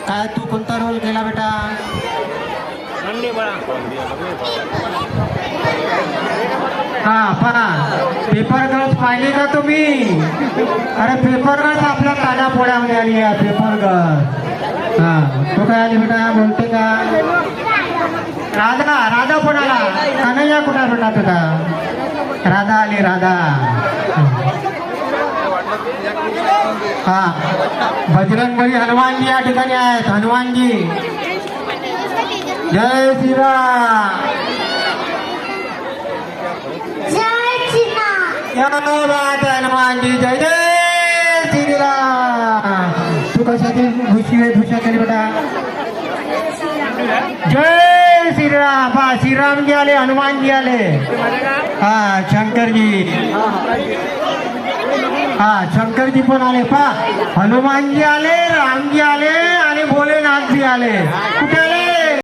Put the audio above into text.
काय तू कोणता रोल केला बेटा? हा पहा पेपर गर्ल्स पाहिली का तुम्ही? अरे पेपर गर्ल्स आपल्या ताजा पोळ्यामध्ये आली आहे पेपर गर्ल्स. हा तो काय आली बेटा बोलते का? राधा राधा पण आला. कन्हैया कुठे बेटा तुझा? राधा आली राधा. हा बजरंगबली हनुमानजी या ठिकाणी आहेत. हनुमानजी जय श्रीराम. क्या बात है हनुमानजी जय जय श्रीराम. तू कशाची भूषा केली बेटा? जय श्रीराम. हा श्रीरामजी आले हनुमानजी आले. हा शंकरजी. हा शंकरजी पण आले. पहा हनुमानजी आले रामजी आले आणि भोलेनाथजी आले. कुठे आले?